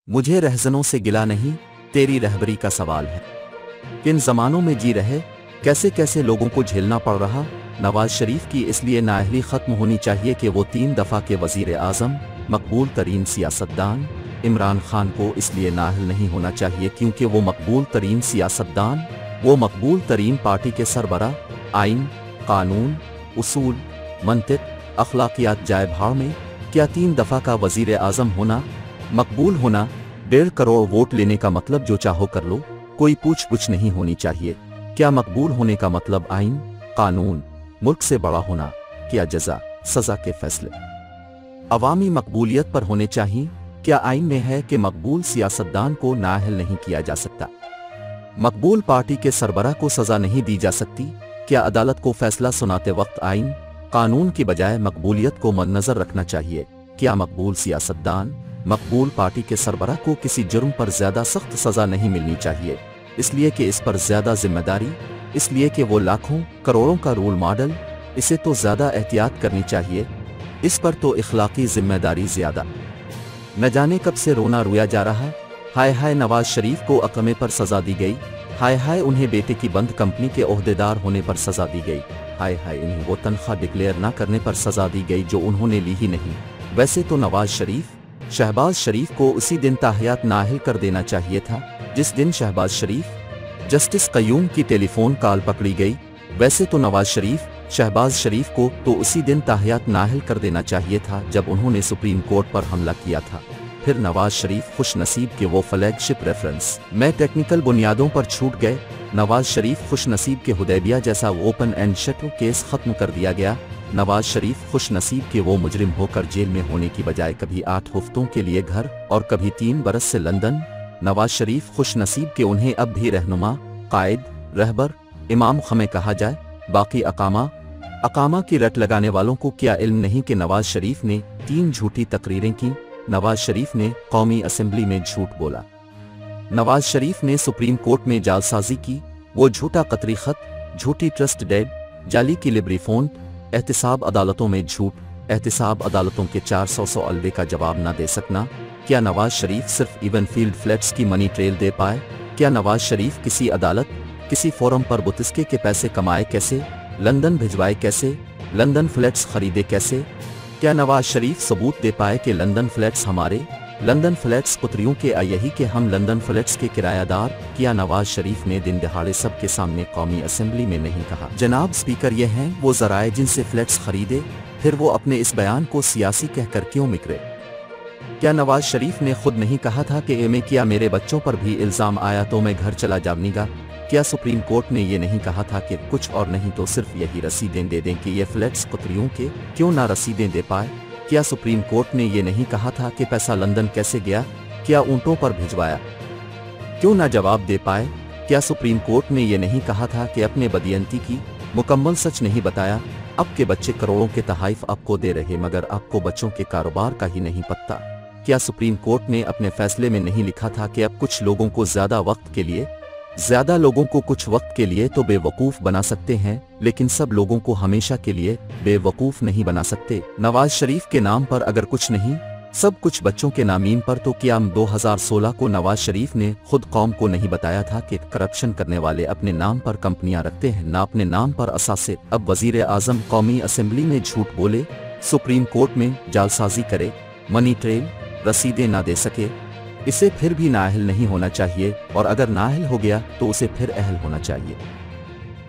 मुझे रहज़नों से गिला नहीं, तेरी रहबरी का सवाल है। किन ज़मानों में जी रहे, कैसे कैसे लोगों को झेलना पड़ रहा। नवाज शरीफ की इसलिए नाअहली ख़त्म होनी चाहिए कि वो 3 दफ़ा के वज़ीर आज़म, मकबूल तरीन सियासतदान। इमरान खान को इसलिए नाअहल नहीं होना चाहिए क्योंकि वो मकबूल तरीन सियासतदान, वो मकबूल तरीन पार्टी के सरबराह, आइन, कानून, उसूल, मंतिक, अखलाकियात जाए भाड़ में। क्या 3 दफ़ा का वज़ीर आज़म होना, मकबूल होना, 1.5 करोड़ वोट लेने का मतलब जो चाहो कर लो, कोई पूछ गुछ नहीं होनी चाहिए। क्या मकबूल होने का मतलब आइन, कानून, मुल्क से बड़ा होना, क्या जजा सजा के फैसले अवामी मकबूलियत पर होने चाहिए। क्या आइन में है कि मकबूल सियासतदान को नाअहल नहीं किया जा सकता, मकबूल पार्टी के सरबराह को सजा नहीं दी जा सकती। क्या अदालत को फैसला सुनाते वक्त आइन, कानून की बजाय मकबूलियत को मद्देनजर रखना चाहिए। क्या मकबूल सियासतदान, मकबूल पार्टी के सरबराह को किसी जुर्म पर ज्यादा सख्त सजा नहीं मिलनी चाहिए, इसलिए कि इस पर ज्यादा जिम्मेदारी, इसलिए कि वो लाखों करोड़ों का रोल मॉडल, इसे तो ज्यादा एहतियात करनी चाहिए, इस पर तो इखलाकी जिम्मेदारी ज्यादा। न जाने कब से रोना रोया जा रहा। हाय हाय नवाज शरीफ को अकमे पर सजा दी गई, हाय हाय उन्हें बेटे की बंद कंपनी के ओहदेदार होने पर सजा दी गई, हाय हाय उन्हें वो तनख्वाह डिक्लेयर न करने पर सजा दी गई जो उन्होंने ली ही नहीं। वैसे तो नवाज शरीफ, शहबाज शरीफ को उसी दिन ताहयात नाअहल कर देना चाहिए था जिस दिन शहबाज शरीफ, जस्टिस कयूम की टेलीफोन कॉल पकड़ी गई। वैसे तो नवाज शरीफ, शहबाज शरीफ को तो उसी दिन ताहयात नाअहल कर देना चाहिए था जब उन्होंने सुप्रीम कोर्ट पर हमला किया था। फिर नवाज शरीफ खुश नसीब के वो फ्लैगशिप रेफरेंस में टेक्निकल बुनियादों पर छूट गए। नवाज शरीफ खुश नसीब के हुदैबिया जैसा ओपन एंड शट केस खत्म कर दिया गया। नवाज शरीफ खुश नसीब के वो मुजरिम होकर जेल में होने की बजाय कभी 8 हफ्तों के लिए घर और कभी 3 बरस से लंदन। नवाज शरीफ खुश नसीब के उन्हें अब भी रहनुमा, कायद, रहबर, इमाम खमे कहा जाए। बाकी अकामा की रट लगाने वालों को क्या इल्म नहीं कि नवाज शरीफ ने 3 झूठी तकरीरें की। नवाज शरीफ ने कौमी असेंबली में झूठ बोला, नवाज शरीफ ने सुप्रीम कोर्ट में जालसाजी की, वो झूठा कतरी खत, झूठी ट्रस्ट डेड, जाली की लिबरी फोन, एहतिसाब अदालतों में झूठ, एहतिसाब अदालतों के 400 सवालों का जवाब न दे सकना। क्या नवाज शरीफ सिर्फ इवन फील्ड फ्लैट्स की मनी ट्रेल दे पाए? क्या नवाज शरीफ किसी अदालत, किसी फोरम पर बुतिस्के के पैसे कमाए कैसे, लंदन भिजवाए कैसे, लंदन फ्लैट्स खरीदे कैसे? क्या नवाज शरीफ सबूत दे पाए कि लंदन फ्लैट्स हमारे, लंदन फ्लैट्स पुत्रियों के यही कि हम लंदन फ्लैट्स के किरायादार? क्या नवाज शरीफ ने दिन दहाड़े सबके सामने कौमी असेंबली में नहीं कहा, जनाब स्पीकर ये हैं वो जराए जिनसे फ्लैट्स खरीदे? फिर वो अपने इस बयान को सियासी कहकर क्यों मिकरे? क्या नवाज शरीफ ने खुद नहीं कहा था कि एमे क्या मेरे बच्चों पर भी इल्ज़ाम आया तो मैं घर चला जाऊंगा? क्या सुप्रीम कोर्ट ने ये नहीं कहा था कि कुछ और नहीं तो सिर्फ यही रसीदें दे दें कि ये फ्लैट्स पुत्रियों के? क्यों ना रसीदें दे पाए? क्या सुप्रीम कोर्ट ने ये नहीं कहा था कि पैसा लंदन कैसे गया, क्या ऊँटों पर भिजवाया? क्यों ना जवाब दे पाए? क्या सुप्रीम कोर्ट ने ये नहीं कहा था कि अपने बदयंती की मुकम्मल सच नहीं बताया? अब के बच्चे करोड़ों के तहाइफ आपको दे रहे मगर आपको बच्चों के कारोबार का ही नहीं पता। क्या सुप्रीम कोर्ट ने अपने फैसले में नहीं लिखा था कि अब कुछ लोगों को ज्यादा लोगों को कुछ वक्त के लिए तो बेवकूफ़ बना सकते हैं लेकिन सब लोगों को हमेशा के लिए बेवकूफ़ नहीं बना सकते? नवाज शरीफ के नाम पर अगर कुछ नहीं सब कुछ बच्चों के नामीन पर, तो क्या 2016 को नवाज शरीफ ने खुद कौम को नहीं बताया था कि करप्शन करने वाले अपने नाम पर कंपनियां रखते हैं ना अपने नाम पर असासे? अब वजीर आजम कौमी असेंबली में झूठ बोले, सुप्रीम कोर्ट में जालसाजी करे, मनी ट्रेल, रसीदें ना दे सके, इसे फिर भी नाअहल नहीं होना चाहिए और अगर नाअहल हो गया तो उसे फिर अहल होना चाहिए।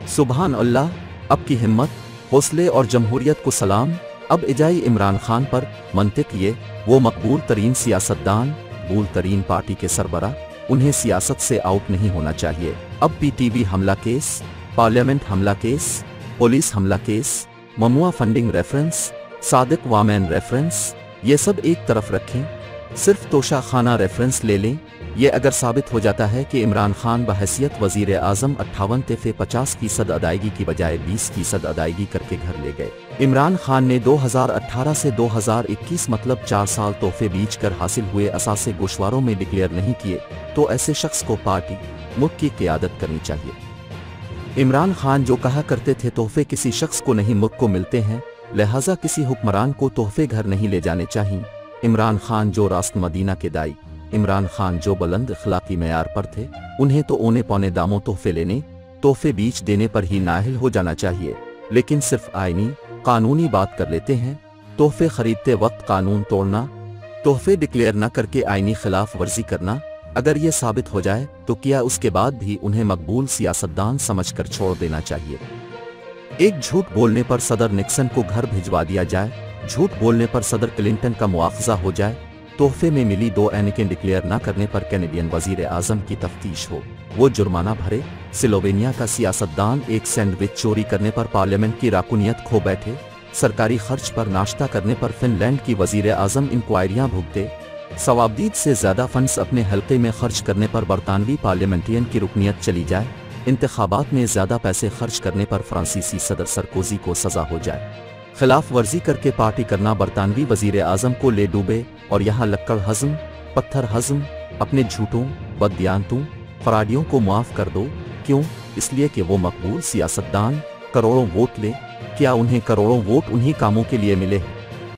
सुभान अल्लाह, अब की हिम्मत, हौसले और जमहूरियत को सलाम। अब इजाई इमरान खान पर मंतिक ये वो मकबूल तरीन सियासतदान, मकबूल तरीन पार्टी के सरबराह, उन्हें सियासत से आउट नहीं होना चाहिए। अब PTV हमला केस, पार्लियामेंट हमला केस, पुलिस हमला केस, ममुआ फंडिंग रेफरेंस, सादिक वामैन रेफरेंस, ये सब एक तरफ रखें, सिर्फ तोशा खाना रेफरेंस ले लें। ये अगर साबित हो जाता है कि इमरान खान बहैसियत वजीर आजम 58% अदायगी की बजाय 20% अदायगी करके घर ले गए। इमरान खान ने 2018 से 2021 मतलब 4 साल तोहफे बीच कर हासिल हुए असासे गोशवारों में डिक्लेयर नहीं किए, तो ऐसे शख्स को पार्टी मुल्क की क़यादत करनी चाहिए। इमरान खान जो कहा करते थे तोहफे किसी शख्स को नहीं मुल्क को मिलते हैं, लिहाजा किसी हुक्मरान को तोहफे घर नहीं ले जाने चाहिए। इमरान खान जो रास्त मदीना के दाई इमरान खान जो बुलंद अखलाकी मेयार पर थे, उन्हें तो औने पौने दामों तोहफे लेने, तोहफे बीच देने पर ही नाअहल हो जाना चाहिए, लेकिन सिर्फ आईनी कानूनी बात कर लेते हैं। तोहफे खरीदते वक्त कानून तोड़ना, तोहफे डिक्लेयर न करके आईनी खिलाफ वर्जी करना, अगर ये साबित हो जाए तो क्या उसके बाद भी उन्हें मकबूल सियासतदान समझकर छोड़ देना चाहिए। एक झूठ बोलने पर सदर निक्सन को घर भिजवा दिया जाए, झूठ बोलने पर सदर क्लिंटन का मुआवजा हो जाए, तोहफे में मिली 2 एनिकें डिक्लेयर न करने पर कैनेडियन वजीर आजम की तफ्तीश हो, वो जुर्माना भरे। स्लोवेनिया का सियासतदान एक सैंडविच चोरी करने पर पार्लियामेंट की राकुनियत खो बैठे, सरकारी खर्च पर नाश्ता करने पर फिनलैंड की वजीर आजम इंक्वायरियां भुगते, सवाबदीद से ज्यादा फंड्स अपने हल्के में खर्च करने पर बरतानवी पार्लियामेंटियन की रुकनियत चली जाए, इंतखाबात में ज्यादा पैसे खर्च करने पर फ्रांसीसी सदर सरकोजी को सजा हो जाए, खिलाफ वर्जी करके पार्टी करना बरतानवी वजीर आजम को ले डूबे और यहाँ लक्कड़ हजम, पत्थर हजम, अपने झूठों, बददियानतों, फराडियों को माफ कर दो। क्यों? इसलिए कि वो मकबूल सियासतदान करोड़ों वोट ले। क्या उन्हें करोड़ों वोट उन्हीं कामों के लिए मिले?